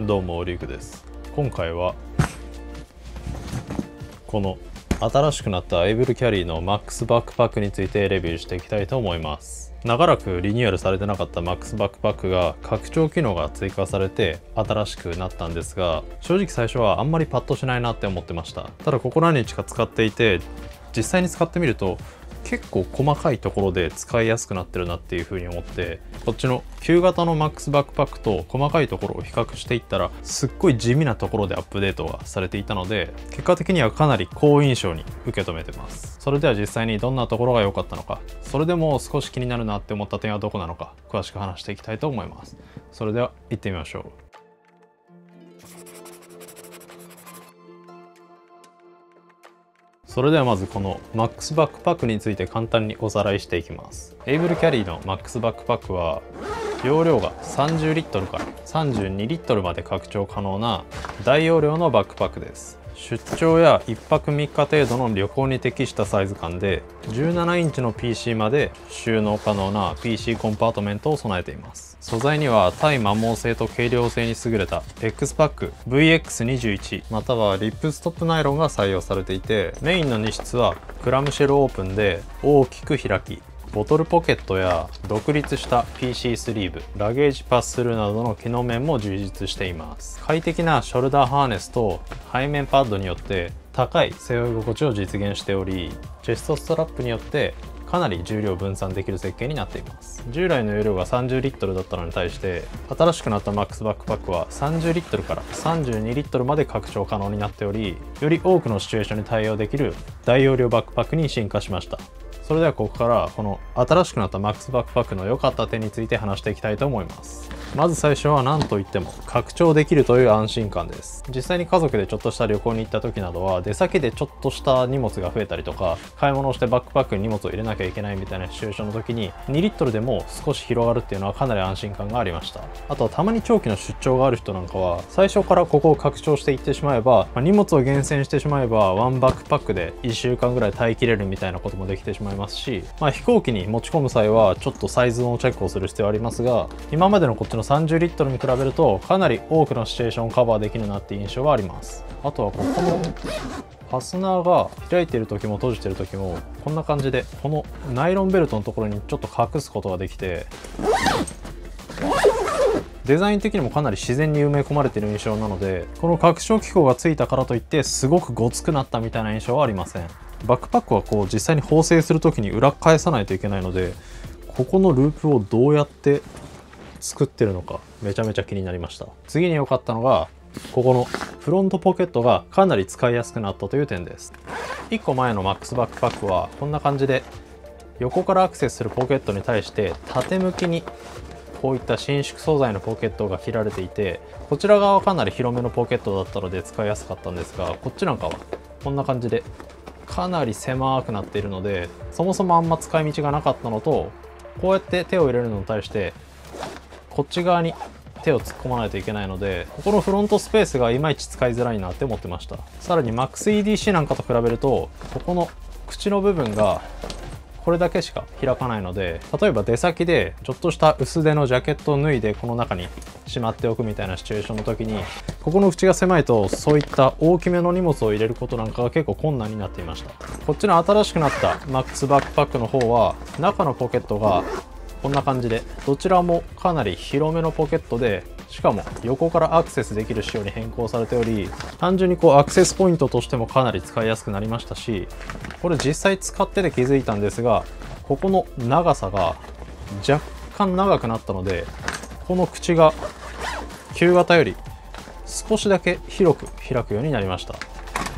どうもリクです。今回はこの新しくなったエイブルキャリーの MAX バックパックについてレビューしていきたいと思います。長らくリニューアルされてなかった MAX バックパックが拡張機能が追加されて新しくなったんですが、正直最初はあんまりパッとしないなって思ってました。ただここ何日か使っていて実際に使ってみると結構細かいところで使いやすくなってるなっていう風に思って、こっちの旧型の MAX バックパックと細かいところを比較していったらすっごい地味なところでアップデートがされていたので、結果的にはかなり好印象に受け止めてます。それでは実際にどんなところが良かったのか、それでも少し気になるなって思った点はどこなのか詳しく話していきたいと思います。それでは行ってみましょう。それではまずこの MAX バックパックについて簡単におさらいしていきます。エイブルキャリーの MAX バックパックは容量が30リットルから32リットルまで拡張可能な大容量のバックパックです。出張や1泊3日程度の旅行に適したサイズ感で17インチの PC まで収納可能な PC コンパートメントを備えています。素材には耐摩耗性と軽量性に優れた X パック VX21 またはリップストップナイロンが採用されていて、メインの荷室はクラムシェルオープンで大きく開き、ボトルポケットや独立した PC スリーブ、ラゲージパススルーなどの機能面も充実しています。快適なショルダーハーネスと背面パッドによって高い背負い心地を実現しており、チェストストラップによってかなり重量分散できる設計になっています。従来の容量が30リットルだったのに対して新しくなった MAX バックパックは30リットルから32リットルまで拡張可能になっており、より多くのシチュエーションに対応できる大容量バックパックに進化しました。それではここからこの新しくなった MAX バックパックの良かった点について話していきたいと思います。まず最初は何といっても拡張できるという安心感です。実際に家族でちょっとした旅行に行った時などは出先でちょっとした荷物が増えたりとか、買い物をしてバックパックに荷物を入れなきゃいけないみたいなシチュエーションの時に2リットルでも少し広がるっていうのはかなり安心感がありました。あとはたまに長期の出張がある人なんかは最初からここを拡張していってしまえば、荷物を厳選してしまえばワンバックパックで1週間ぐらい耐えきれるみたいなこともできてしまいますし、飛行機に持ち込む際はちょっとサイズのチェックをする必要はありますが、今までのこっちの30リットルに比べるとかなり多くのシチュエーションをカバーできるなっていう印象はあります。あとはここのファスナーが開いている時も閉じている時もこんな感じでこのナイロンベルトのところにちょっと隠すことができて、デザイン的にもかなり自然に埋め込まれている印象なので、この拡張機構がついたからといってすごくごつくなったみたいな印象はありません。バックパックはこう実際に縫製する時に裏返さないといけないので、ここのループをどうやって作ってるのかめちゃめちゃ気になりました。次に良かったのがここのフロントポケットがかなり使いやすくなったという点です。1個前の MAX バックパックはこんな感じで横からアクセスするポケットに対して縦向きにこういった伸縮素材のポケットが切られていて、こちら側はかなり広めのポケットだったので使いやすかったんですが、こっちなんかはこんな感じでかなり狭くなっているので、そもそもあんま使い道がなかったのと、こうやって手を入れるのに対してこっち側に手を突っ込まないといけないので、ここのフロントスペースがいまいち使いづらいなって思ってました。さらに MAX-EDC なんかと比べるとここの口の部分がこれだけしか開かないので、例えば出先でちょっとした薄手のジャケットを脱いでこの中にしまっておくみたいなシチュエーションの時に、ここの口が狭いとそういった大きめの荷物を入れることなんかが結構困難になっていました。こっちの新しくなった MAX バックパックの方は中のポケットがこんな感じでどちらもかなり広めのポケットで、しかも横からアクセスできる仕様に変更されており、単純にこうアクセスポイントとしてもかなり使いやすくなりましたし、これ実際使ってて気づいたんですが、ここの長さが若干長くなったので、この口が旧型より少しだけ広く開くようになりました。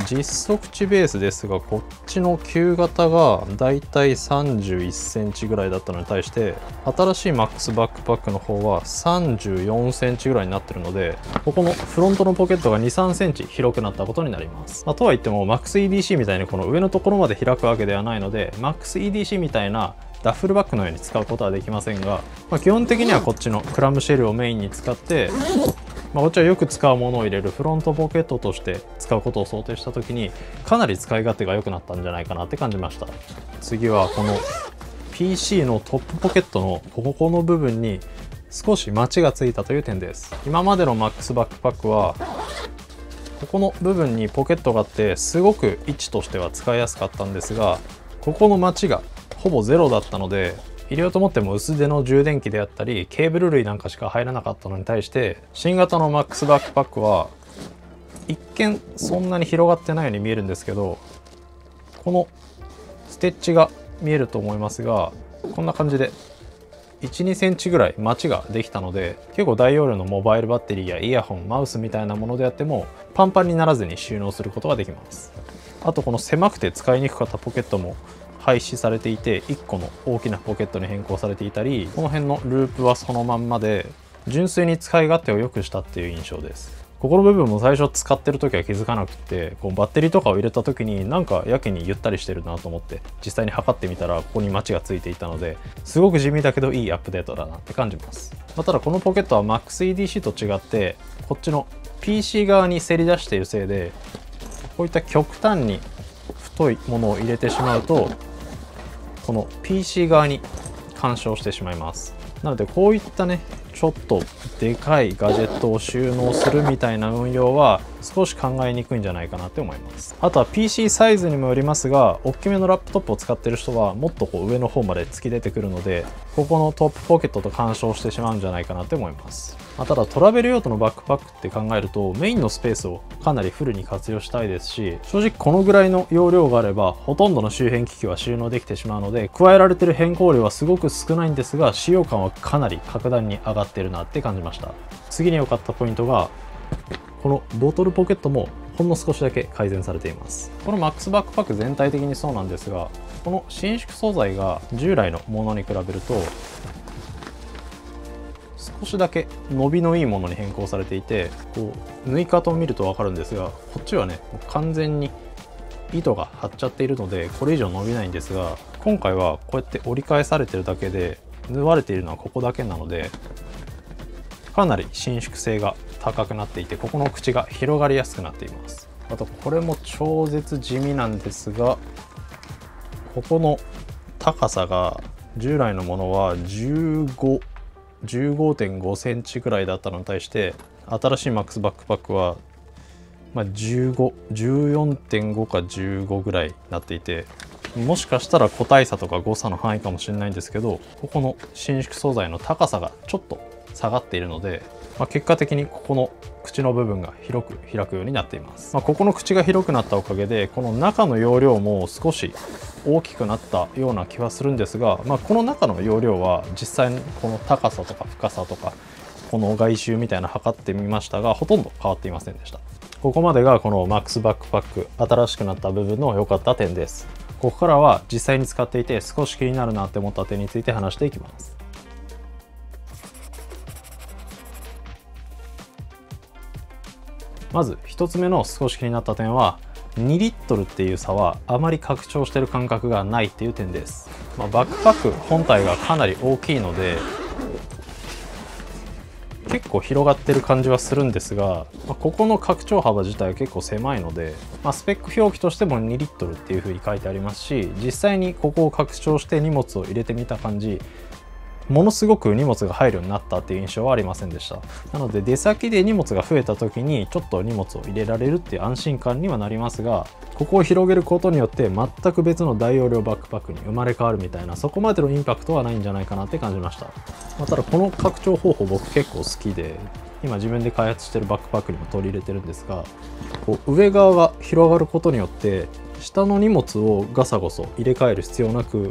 実測値ベースですが、こっちの旧型がだいたい31センチぐらいだったのに対して、新しい MAX バックパックの方は34センチぐらいになってるので、ここのフロントのポケットが2、3センチ広くなったことになります。とはいっても MAX-EDC みたいにこの上のところまで開くわけではないので、MAX-EDC みたいなダッフルバッグのように使うことはできませんが、基本的にはこっちのクラムシェルをメインに使って、こっちはよく使うものを入れるフロントポケットとして使うことを想定した時にかなり使い勝手が良くなったんじゃないかなって感じました。次はこの PC のトップポケットのここの部分に少しマチがついたという点です。今までのマックスバックパックはここの部分にポケットがあってすごく位置としては使いやすかったんですが、ここのマチがほぼゼロだったので、入れようと思っても薄手の充電器であったりケーブル類なんかしか入らなかったのに対して、新型のマックスバックパックは一見そんなに広がってないように見えるんですけど、このステッチが見えると思いますが、こんな感じで1、2センチぐらいマチができたので、結構大容量のモバイルバッテリーやイヤホン、マウスみたいなものであってもパンパンにならずに収納することができます。あとこの狭くて使いにくかったポケットも廃止されていて、1個の大きなポケットに変更されていたり、この辺のループはそのまんまで純粋に使い勝手を良くしたっていう印象です。ここの部分も最初使ってる時は気づかなくて、こうバッテリーとかを入れた時になんかやけにゆったりしてるなと思って実際に測ってみたら、ここにマチがついていたので、すごく地味だけどいいアップデートだなって感じます。ただこのポケットは MaxEDC と違ってこっちの PC 側にせり出しているせいで、こういった極端に太いものを入れてしまうとこの PC 側に干渉してしまいます。なのでこういったね、ちょっとでかいガジェットを収納するみたいな運用は少し考えにくいんじゃないかなって思います。あとは PC サイズにもよりますが、大きめのラップトップを使ってる人はもっとこう上の方まで突き出てくるので、ここのトップポケットと干渉してしまうんじゃないかなって思います。ただトラベル用途のバックパックって考えるとメインのスペースをかなりフルに活用したいですし、正直このぐらいの容量があればほとんどの周辺機器は収納できてしまうので、加えられてる変更量はすごく少ないんですが、使用感はかなり格段に上がってるなって感じました。次に良かったポイントが、このボトルポケットもほんの少しだけ改善されています。このマックスバックパック全体的にそうなんですが、この伸縮素材が従来のものに比べると少しだけ伸びのいいものに変更されていて、こう縫い方を見ると分かるんですが、こっちはね完全に糸が張っちゃっているのでこれ以上伸びないんですが、今回はこうやって折り返されてるだけで縫われているのはここだけなので、かなり伸縮性が高くなっていて、ここの口が広がりやすくなっています。あとこれも超絶地味なんですが、ここの高さが従来のものは15.5センチぐらいだったのに対して、新しいマックスバックパックは14.5か15ぐらいになっていて、もしかしたら個体差とか誤差の範囲かもしれないんですけど、ここの伸縮素材の高さがちょっと下がっているので、結果的にここの口の部分が広く開くようになっています。ここの口が広くなったおかげでこの中の容量も少し大きくなったような気はするんですが、この中の容量は実際にこの高さとか深さとかこの外周みたいなの測ってみましたが、ほとんど変わっていませんでした。ここまでがこのマックスバックパック新しくなった部分の良かった点です。ここからは実際に使っていて少し気になるなって思った点について話していきます。まず1つ目の少し気になった点は、2リットルっていう差はあまり拡張してる感覚がないっていう点です。バックパック本体がかなり大きいので結構広がってる感じはするんですが、ここの拡張幅自体は結構狭いので、スペック表記としても2リットルっていう風に書いてありますし、実際にここを拡張して荷物を入れてみた感じ、ものすごく荷物が入るようになったっていう印象はありませんでした。なので出先で荷物が増えた時にちょっと荷物を入れられるっていう安心感にはなりますが、ここを広げることによって全く別の大容量バックパックに生まれ変わるみたいな、そこまでのインパクトはないんじゃないかなって感じました。ただこの拡張方法僕結構好きで、今自分で開発してるバックパックにも取り入れてるんですが、こう上側が広がることによって下の荷物をガサゴソ入れ替える必要なく、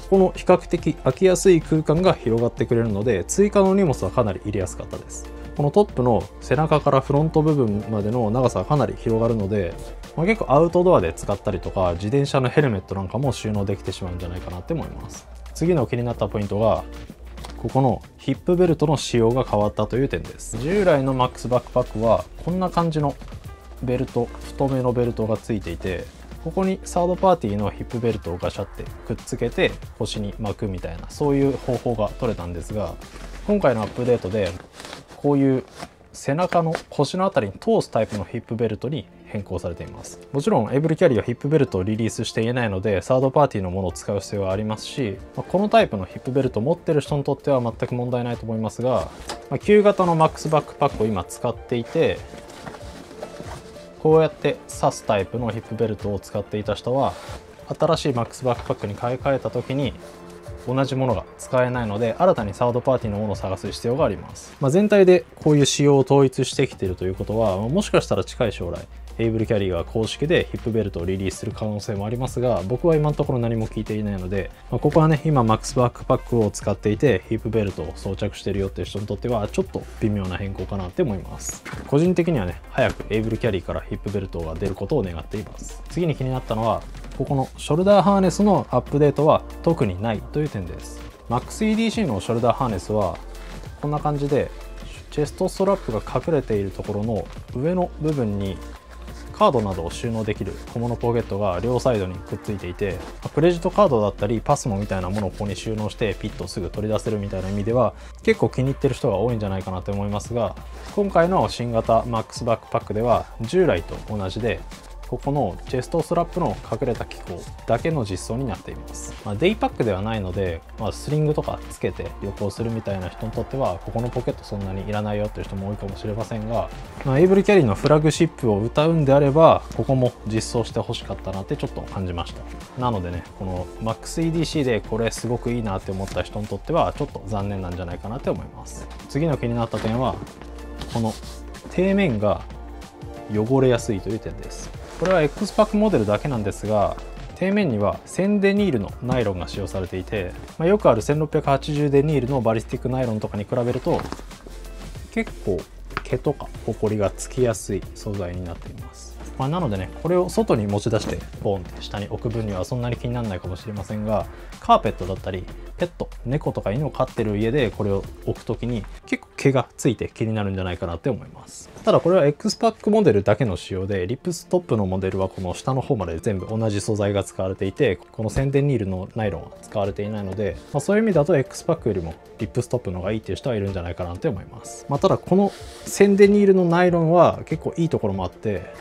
この比較的空きやすい空間が広がってくれるので、追加の荷物はかなり入れやすかったです。このトップの背中からフロント部分までの長さがかなり広がるので、結構アウトドアで使ったりとか自転車のヘルメットなんかも収納できてしまうんじゃないかなって思います。次の気になったポイントが、ここのヒップベルトの仕様が変わったという点です。従来のマックスバックパックはこんな感じのベルト、太めのベルトがついていて、ここにサードパーティーのヒップベルトをガシャってくっつけて腰に巻くみたいな、そういう方法が取れたんですが、今回のアップデートでこういう背中の腰のあたりに通すタイプのヒップベルトに変更されています。もちろんエイブルキャリーはヒップベルトをリリースしていないのでサードパーティーのものを使う必要はありますし、このタイプのヒップベルトを持ってる人にとっては全く問題ないと思いますが、旧型のマックスバックパックを今使っていて、こうやって刺すタイプのヒップベルトを使っていた人は新しいマックスバックパックに買い替えた時に同じものが使えないので、新たにサードパーティーのものを探す必要があります。全体でこういう仕様を統一してきているということは、もしかしたら近い将来エイブルキャリーが公式でヒップベルトをリリースする可能性もありますが、僕は今のところ何も聞いていないので、ここはね、今マックスバックパックを使っていてヒップベルトを装着してるよっていう人にとってはちょっと微妙な変更かなって思います。個人的にはね、早くエイブルキャリーからヒップベルトが出ることを願っています。次に気になったのは、ここのショルダーハーネスのアップデートは特にないという点です。MAX-EDC のショルダーハーネスはこんな感じで、チェストストラップが隠れているところの上の部分にカードなどを収納できる小物ポケットが両サイドにくっついていて、クレジットカードだったりパスモみたいなものをここに収納してピッとすぐ取り出せるみたいな意味では結構気に入ってる人が多いんじゃないかなと思いますが、今回の新型 MAX バックパックでは従来と同じで、ここのチェストストラップの隠れた機構だけの実装になっています。デイパックではないので、スリングとかつけて旅行するみたいな人にとってはここのポケットそんなにいらないよっていう人も多いかもしれませんが、エイブルキャリーのフラグシップを謳うんであればここも実装してほしかったなってちょっと感じました。なのでね、この MAX-EDC でこれすごくいいなって思った人にとってはちょっと残念なんじゃないかなって思います。次の気になった点は、この底面が汚れやすいという点です。これは X パックモデルだけなんですが、底面には1000デニールのナイロンが使用されていて、よくある1680デニールのバリスティックナイロンとかに比べると結構毛とかホコリがつきやすい素材になっています。なのでね、これを外に持ち出してボンって下に置く分にはそんなに気にならないかもしれませんが、カーペットだったりペット、猫とか犬を飼ってる家でこれを置くときに結構毛がついて気になるんじゃないかなって思います。ただこれは X パックモデルだけの仕様で、リップストップのモデルはこの下の方まで全部同じ素材が使われていて、この1000デニールのナイロンは使われていないので、そういう意味だと X パックよりもリップストップの方がいいっていう人はいるんじゃないかなって思います。ただこの1000デニールのナイロンは結構いいところもあって、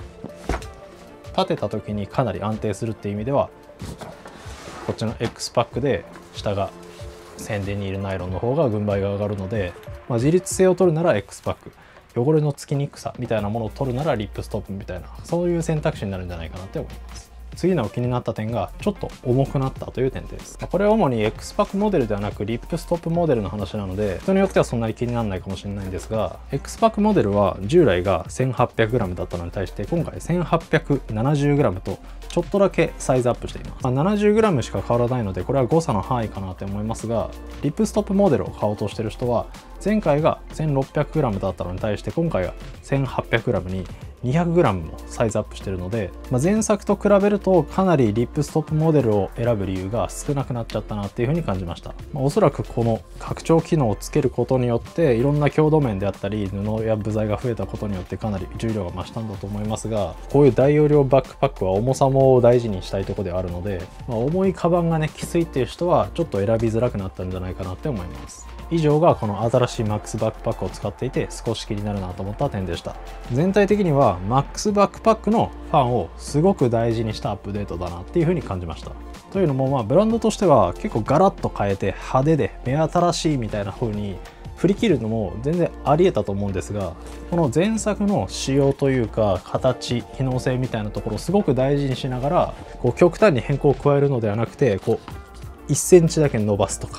立てた時にかなり安定するっていう意味ではこっちの X パックで下が1000デニールナイロンの方が軍配が上がるので、自立性を取るなら X パック、汚れのつきにくさみたいなものを取るならリップストップみたいな、そういう選択肢になるんじゃないかなって思います。次の気になった点がちょっと重くなったという点です。これは主に X パックモデルではなくリップストップモデルの話なので、人によってはそんなに気にならないかもしれないんですが、X パックモデルは従来が 1800g だったのに対して今回 1870g とちょっとだけサイズアップしています。70g しか変わらないのでこれは誤差の範囲かなと思いますが、リップストップモデルを買おうとしている人は前回が 1600g だったのに対して今回が 1800g に200g もサイズアップしているので、前作と比べるとかなりリップストップモデルを選ぶ理由が少なくなっちゃったなっていうふうに感じました。おそらくこの拡張機能をつけることによっていろんな強度面であったり布や部材が増えたことによってかなり重量が増したんだと思いますが、こういう大容量バックパックは重さも大事にしたいところではあるので、重いカバンがねきついっていう人はちょっと選びづらくなったんじゃないかなって思います。以上がこの新しい MAX バックパックを使っていて少し気になるなと思った点でした。全体的には MAX バックパックのファンをすごく大事にしたアップデートだなっていう風に感じました。というのもブランドとしては結構ガラッと変えて派手で目新しいみたいな風に振り切るのも全然ありえたと思うんですが、この前作の仕様というか形、機能性みたいなところをすごく大事にしながら極端に変更を加えるのではなくて1センチだけ伸ばすとか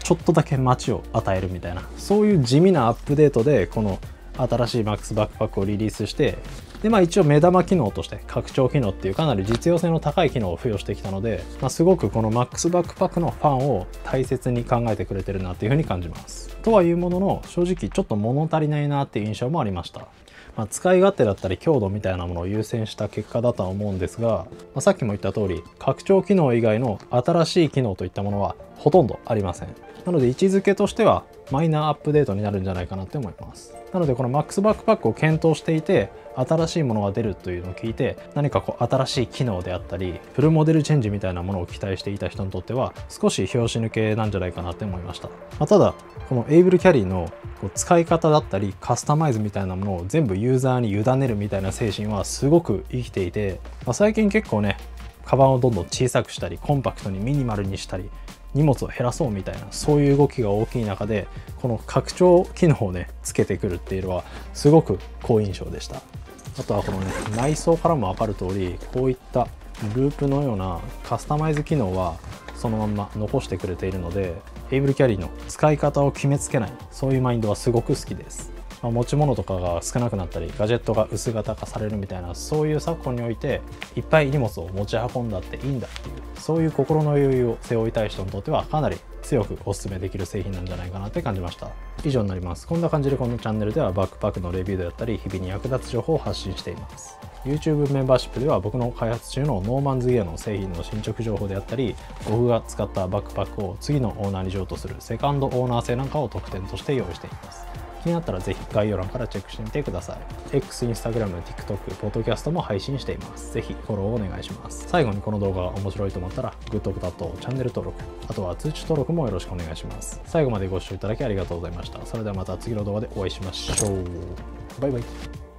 ちょっとだけ待ちを与えるみたいな、そういう地味なアップデートでこの新しい MAX バックパックをリリースして、で一応目玉機能として拡張機能っていうかなり実用性の高い機能を付与してきたので、すごくこの MAX バックパックのファンを大切に考えてくれてるなっていうふうに感じます。とはいうものの正直ちょっと物足りないなっていう印象もありました。使い勝手だったり強度みたいなものを優先した結果だとは思うんですが、さっきも言った通り拡張機能以外の新しい機能といったものはほとんどありません。なので位置づけとしてはマイナーアップデートになるんじゃないかなって思います。なのでこの MAX バックパックを検討していて新しいものが出るというのを聞いて、何かこう新しい機能であったりフルモデルチェンジみたいなものを期待していた人にとっては少し拍子抜けなんじゃないかなって思いました。ただこのエイブルキャリーの使い方だったりカスタマイズみたいなものを全部ユーザーに委ねるみたいな精神はすごく生きていて、最近結構ねカバンをどんどん小さくしたりコンパクトにミニマルにしたり荷物を減らそうみたいな、そういう動きが大きい中でこの拡張機能をねつけてくるっていうのはすごく好印象でした。あとはこのね内装からも分かる通り、こういったループのようなカスタマイズ機能はそのまんま残してくれているので、エイブルキャリーの使い方を決めつけない、そういうマインドはすごく好きです。持ち物とかが少なくなったりガジェットが薄型化されるみたいな、そういう昨今においていっぱい荷物を持ち運んだっていいんだっていう、そういう心の余裕を背負いたい人にとってはかなり強くお勧めできる製品なんじゃないかなって感じました。以上になります。こんな感じでこのチャンネルではバックパックのレビューであったり日々に役立つ情報を発信しています。 YouTube メンバーシップでは僕の開発中のノーマンズギアの製品の進捗情報であったり、僕が使ったバックパックを次のオーナーに譲渡するセカンドオーナー制なんかを特典として用意しています。気になったらぜひ概要欄からチェックしてみてください。X、Instagram、TikTok、ポッドキャストも配信しています。ぜひフォローをお願いします。最後にこの動画が面白いと思ったらグッドボタンとチャンネル登録、あとは通知登録もよろしくお願いします。最後までご視聴いただきありがとうございました。それではまた次の動画でお会いしましょう。バイバイ。